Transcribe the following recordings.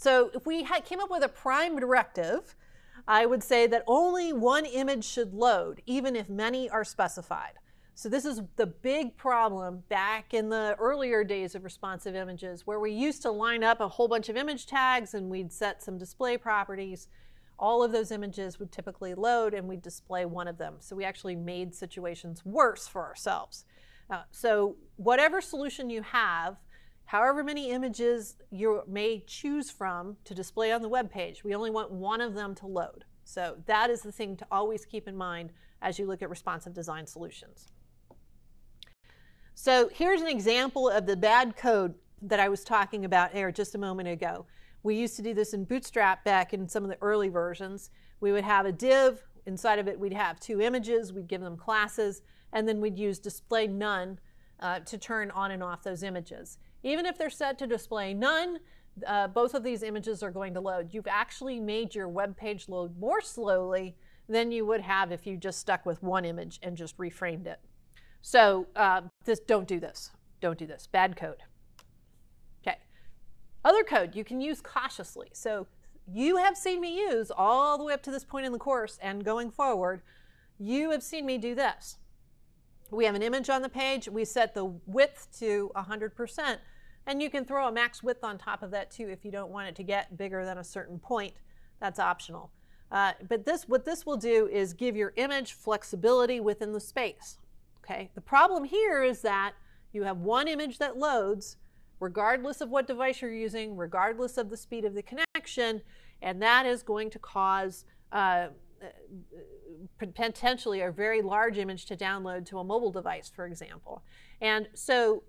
So if we came up with a prime directive, I would say that only one image should load, even if many are specified. So this is the big problem back in the earlier days of responsive images, where we used to line up a whole bunch of image tags and we'd set some display properties. All of those images would typically load and we'd display one of them. So we actually made situations worse for ourselves. So whatever solution you have, however many images you may choose from to display on the web page, we only want one of them to load. So that is the thing to always keep in mind as you look at responsive design solutions. So here's an example of the bad code that I was talking about here just a moment ago. We used to do this in Bootstrap back in some of the early versions. We would have a div. Inside of it, we'd have two images. We'd give them classes. And then we'd use display none to turn on and off those images. Even if they're set to display none, both of these images are going to load. You've actually made your web page load more slowly than you would have if you just stuck with one image and just reframed it. So don't do this. Don't do this. Bad code. Okay. Other code you can use cautiously. So you have seen me use all the way up to this point in the course and going forward, you have seen me do this. We have an image on the page. We set the width to 100%. And you can throw a max width on top of that too if you don't want it to get bigger than a certain point. That's optional. But what this will do is give your image flexibility within the space. Okay? The problem here is that you have one image that loads regardless of what device you're using, regardless of the speed of the connection, and that is going to cause potentially a very large image to download to a mobile device, for example. And so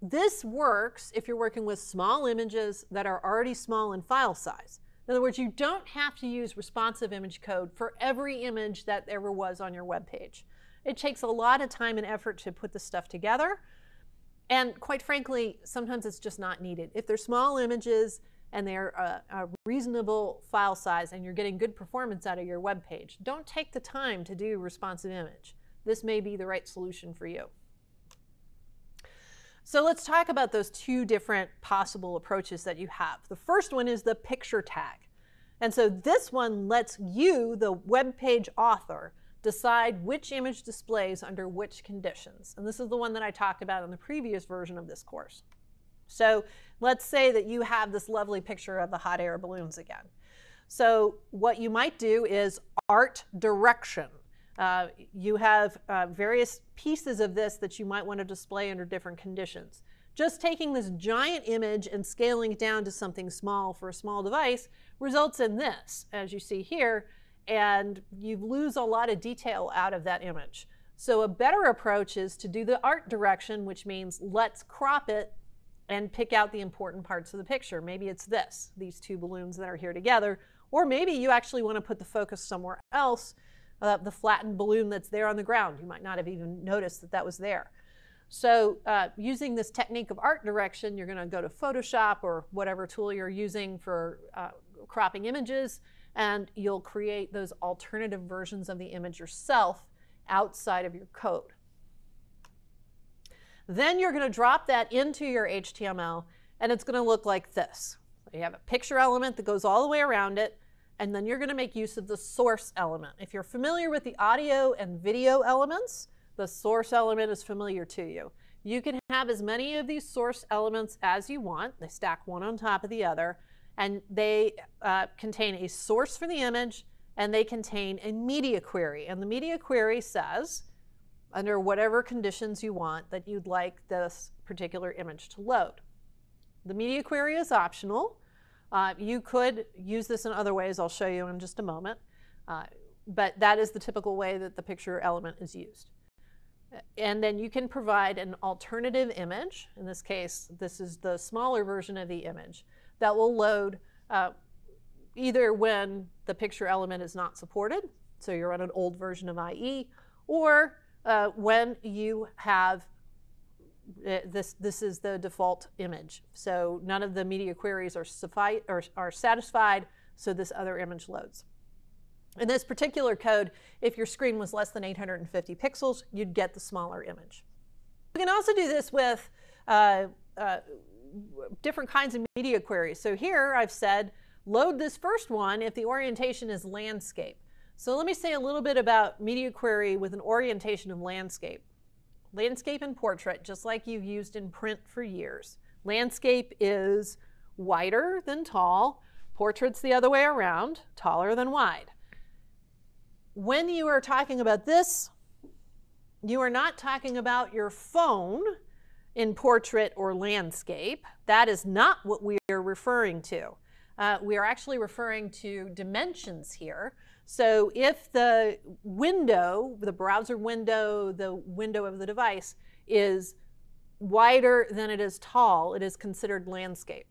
this works if you're working with small images that are already small in file size. In other words, you don't have to use responsive image code for every image that ever was on your web page. It takes a lot of time and effort to put this stuff together. And quite frankly, sometimes it's just not needed. If they're small images and they're a reasonable file size and you're getting good performance out of your web page, don't take the time to do responsive image. This may be the right solution for you. So let's talk about those two different possible approaches that you have. The first one is the picture tag. And so this one lets you, the web page author, decide which image displays under which conditions. And this is the one that I talked about in the previous version of this course. So let's say that you have this lovely picture of the hot air balloons again. So what you might do is art direction. You have various pieces of this that you might want to display under different conditions. Just taking this giant image and scaling it down to something small for a small device results in this, as you see here, and you lose a lot of detail out of that image. So a better approach is to do the art direction, which means let's crop it and pick out the important parts of the picture. Maybe it's these two balloons that are here together, or maybe you actually want to put the focus somewhere else, the flattened balloon that's there on the ground. You might not have even noticed that that was there. So using this technique of art direction, you're going to go to Photoshop or whatever tool you're using for cropping images, and you'll create those alternative versions of the image yourself outside of your code. Then you're going to drop that into your HTML, and it's going to look like this. You have a picture element that goes all the way around it, and then you're going to make use of the source element. If you're familiar with the audio and video elements, the source element is familiar to you. You can have as many of these source elements as you want. They stack one on top of the other, and they contain a source for the image, and they contain a media query. And the media query says, under whatever conditions you want, that you'd like this particular image to load. The media query is optional. You could use this in other ways. I'll show you in just a moment. But that is the typical way that the picture element is used. And then you can provide an alternative image. In this case, this is the smaller version of the image that will load either when the picture element is not supported, so you're on an old version of IE, or when you have this is the default image. So none of the media queries are satisfied, so this other image loads. In this particular code, if your screen was less than 850 pixels, you'd get the smaller image. You can also do this with different kinds of media queries. So here I've said, load this first one if the orientation is landscape. So let me say a little bit about media query with an orientation of landscape. Landscape and portrait, just like you've used in print for years. Landscape is wider than tall. Portrait's the other way around, taller than wide. When you are talking about this, you are not talking about your phone in portrait or landscape. That is not what we are referring to. We are actually referring to dimensions here. So if the window, the browser window, the window of the device is wider than it is tall, it is considered landscape.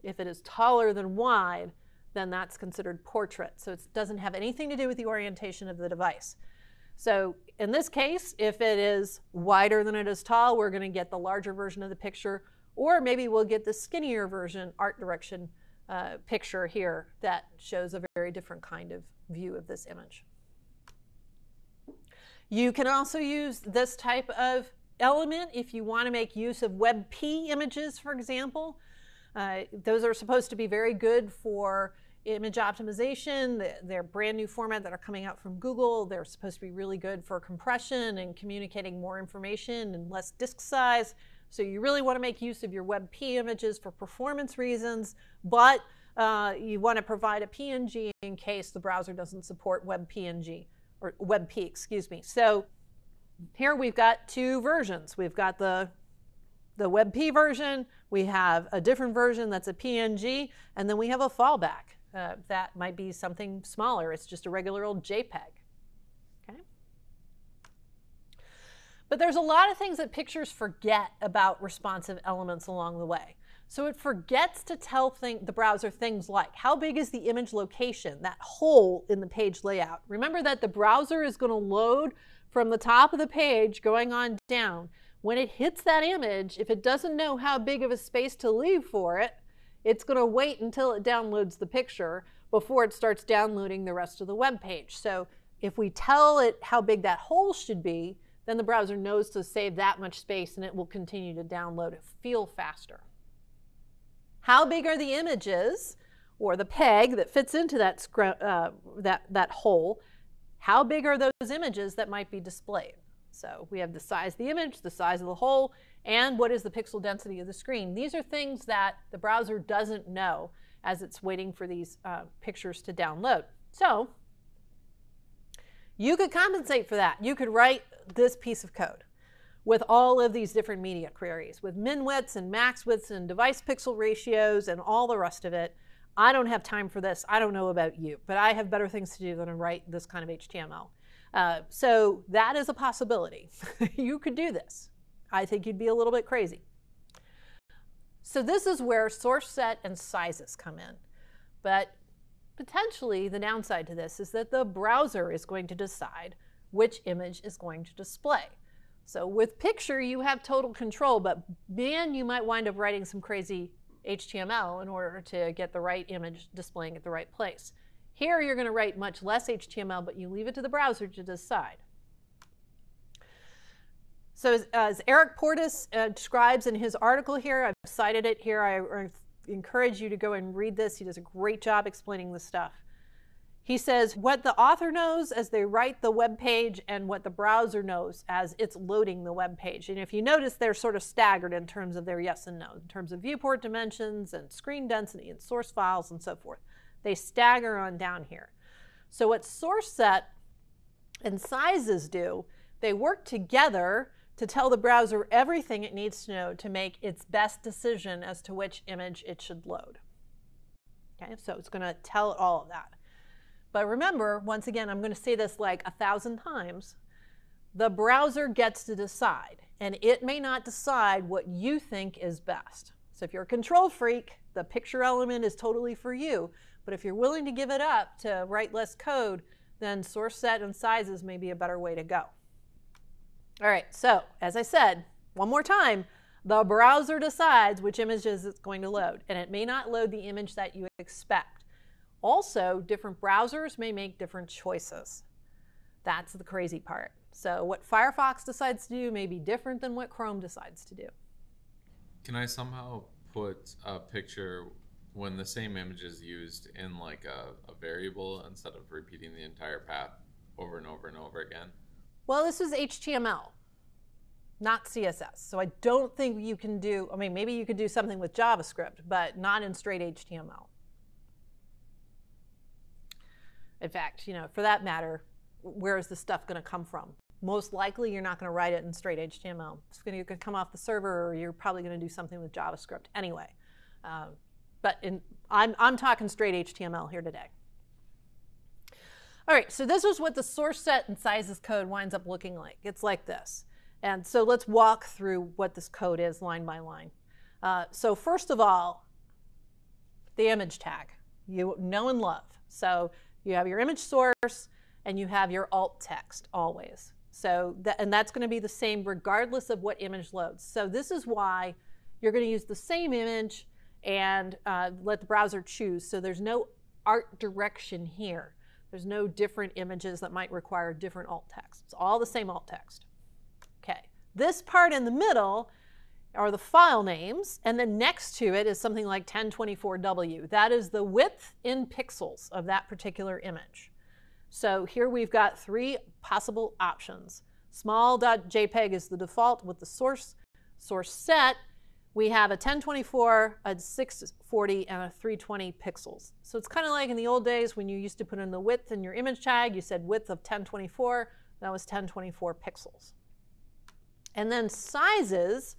If it is taller than wide, then that's considered portrait. So it doesn't have anything to do with the orientation of the device. So in this case, if it is wider than it is tall, we're going to get the larger version of the picture, or maybe we'll get the skinnier version, art direction picture here that shows a very different kind of view of this image. You can also use this type of element if you want to make use of WebP images, for example. Those are supposed to be very good for image optimization. They're brand new format that are coming out from Google. They're supposed to be really good for compression and communicating more information and less disk size. So you really want to make use of your WebP images for performance reasons, but you want to provide a PNG in case the browser doesn't support WebPNG, or WebP, excuse me. So here we've got two versions. We've got the WebP version, we have a different version that's a PNG, and then we have a fallback. That might be something smaller. It's just a regular old JPEG. Okay? But there's a lot of things that pictures forget about responsive elements along the way. So it forgets to tell the browser things like, how big is the image location, that hole in the page layout? Remember that the browser is going to load from the top of the page going on down. When it hits that image, if it doesn't know how big of a space to leave for it, it's going to wait until it downloads the picture before it starts downloading the rest of the web page. So if we tell it how big that hole should be, then the browser knows to save that much space and it will continue to download it feel faster. How big are the images, or the peg that fits into that hole? How big are those images that might be displayed? So we have the size of the image, the size of the hole, and what is the pixel density of the screen. These are things that the browser doesn't know as it's waiting for these pictures to download. So you could compensate for that. You could write this piece of code with all of these different media queries, with min widths and max widths and device pixel ratios and all the rest of it. I don't have time for this. I don't know about you, but I have better things to do than to write this kind of HTML. So that is a possibility. You could do this. I think you'd be a little bit crazy. So this is where source set and sizes come in. But potentially the downside to this is that the browser is going to decide which image is going to display. So with picture, you have total control, but man, you might wind up writing some crazy HTML in order to get the right image displaying at the right place. Here, you're going to write much less HTML, but you leave it to the browser to decide. So as Eric Portis describes in his article here, I've cited it here. I encourage you to go and read this. He does a great job explaining this stuff. He says what the author knows as they write the web page and what the browser knows as it's loading the web page. And if you notice, they're sort of staggered in terms of their yes and no, in terms of viewport dimensions and screen density and source files and so forth. They stagger on down here. So what source set and sizes do, they work together to tell the browser everything it needs to know to make its best decision as to which image it should load. Okay, so it's going to tell it all of that. But remember, once again, I'm going to say this like 1,000 times, the browser gets to decide, and it may not decide what you think is best. So if you're a control freak, the picture element is totally for you. But if you're willing to give it up to write less code, then source set and sizes may be a better way to go. All right, so as I said, one more time, the browser decides which images it's going to load, and it may not load the image that you expect. Also, different browsers may make different choices. That's the crazy part. So what Firefox decides to do may be different than what Chrome decides to do. Can I somehow put a picture when the same image is used in like a variable instead of repeating the entire path over and over and over again? Well, this is HTML, not CSS. So I don't think you can do, I mean, maybe you could do something with JavaScript, but not in straight HTML. In fact, you know, for that matter, where is this stuff going to come from? Most likely, you're not going to write it in straight HTML. It's going to come off the server, or you're probably going to do something with JavaScript anyway. But I'm talking straight HTML here today. All right, so this is what the source set and sizes code winds up looking like. It's like this. And so let's walk through what this code is line by line. So first of all, the image tag, you know and love. So you have your image source, and you have your alt text always. So and that's going to be the same regardless of what image loads. So this is why you're going to use the same image and let the browser choose. So there's no art direction here. There's no different images that might require different alt text. It's all the same alt text. Okay, this part in the middle are the file names, and then next to it is something like 1024W. That is the width in pixels of that particular image. So here we've got three possible options. Small.jpg is the default with the source set. We have a 1024, a 640, and a 320 pixels. So it's kind of like in the old days when you used to put in the width in your image tag, you said width of 1024, that was 1024 pixels. And then sizes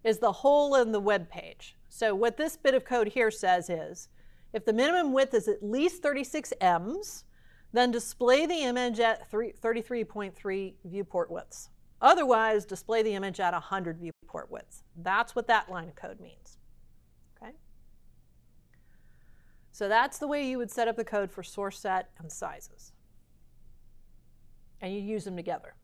is the hole in the web page. So what this bit of code here says is, if the minimum width is at least 36 ems, then display the image at 33.3 viewport widths. Otherwise, display the image at 100 viewport widths. That's what that line of code means. Okay? So that's the way you would set up the code for source set and sizes. And you use them together.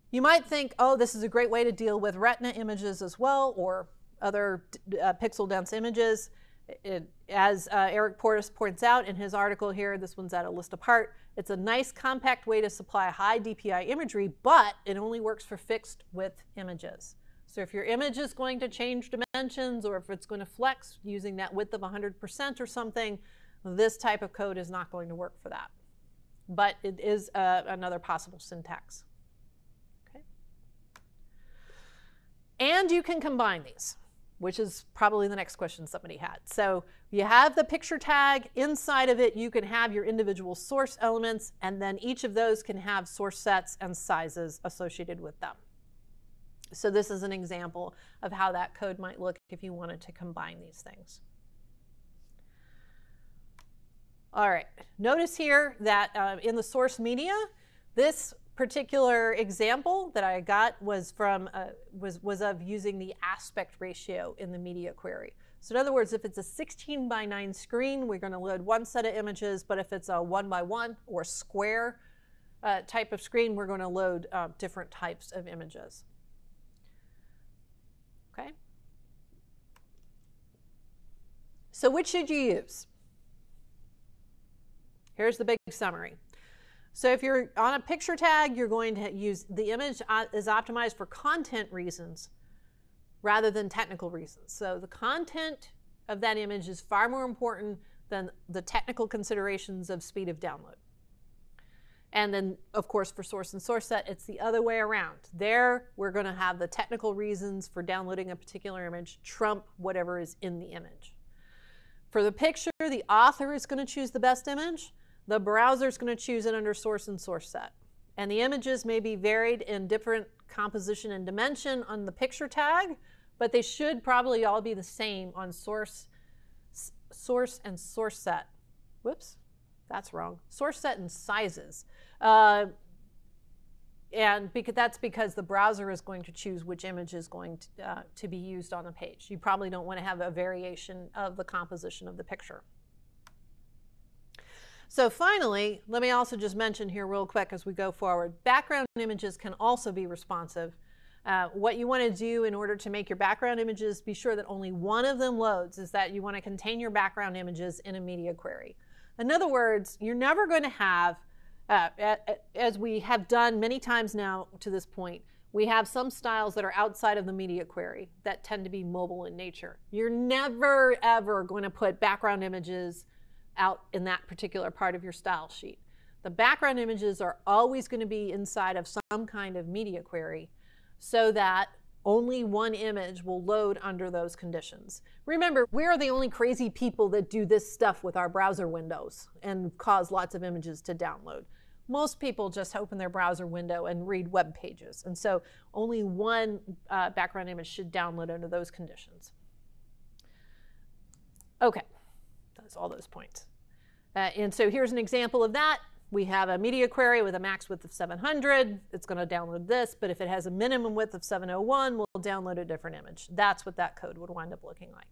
You might think, oh, this is a great way to deal with retina images as well, or other pixel-dense images. As Eric Portis points out in his article here, this one's at a list apart, it's a nice compact way to supply high DPI imagery, but it only works for fixed width images. So if your image is going to change dimensions, or if it's going to flex using that width of 100% or something, this type of code is not going to work for that. But it is another possible syntax. And you can combine these, which is probably the next question somebody had. So you have the picture tag. Inside of it, you can have your individual source elements, and then each of those can have source sets and sizes associated with them. So this is an example of how that code might look if you wanted to combine these things. All right, notice here that in the source media, this particular example that I got was from was of using the aspect ratio in the media query. So in other words, if it's a 16:9 screen, we're going to load one set of images, but if it's a 1:1 or square type of screen, we're going to load different types of images. Okay? So which should you use? Here's the big summary. So if you're on a picture tag, you're going to use the image is optimized for content reasons rather than technical reasons. So the content of that image is far more important than the technical considerations of speed of download. And then, of course, for source and source set, it's the other way around. There, we're going to have the technical reasons for downloading a particular image trump whatever is in the image. For the picture, the author is going to choose the best image. The browser is going to choose it under source and source set. And the images may be varied in different composition and dimension on the picture tag, but they should probably all be the same on source and source set. Whoops, that's wrong. Source set and sizes. And that's because the browser is going to choose which image is going to be used on the page. You probably don't want to have a variation of the composition of the picture. So finally, let me also just mention here real quick as we go forward, background images can also be responsive. What you want to do in order to make your background images, be sure that only one of them loads, is that you want to contain your background images in a media query. In other words, you're never going to have, as we have done many times now to this point, We have some styles that are outside of the media query that tend to be mobile in nature. You're never, ever going to put background images out in that particular part of your style sheet. The background images are always going to be inside of some kind of media query so that only one image will load under those conditions. Remember, we're the only crazy people that do this stuff with our browser windows and cause lots of images to download. Most people just open their browser window and read web pages. And so only one background image should download under those conditions. Okay, that's all those points. And so here's an example of that. We have a media query with a max width of 700. It's going to download this, but if it has a minimum width of 701, we'll download a different image. That's what that code would wind up looking like.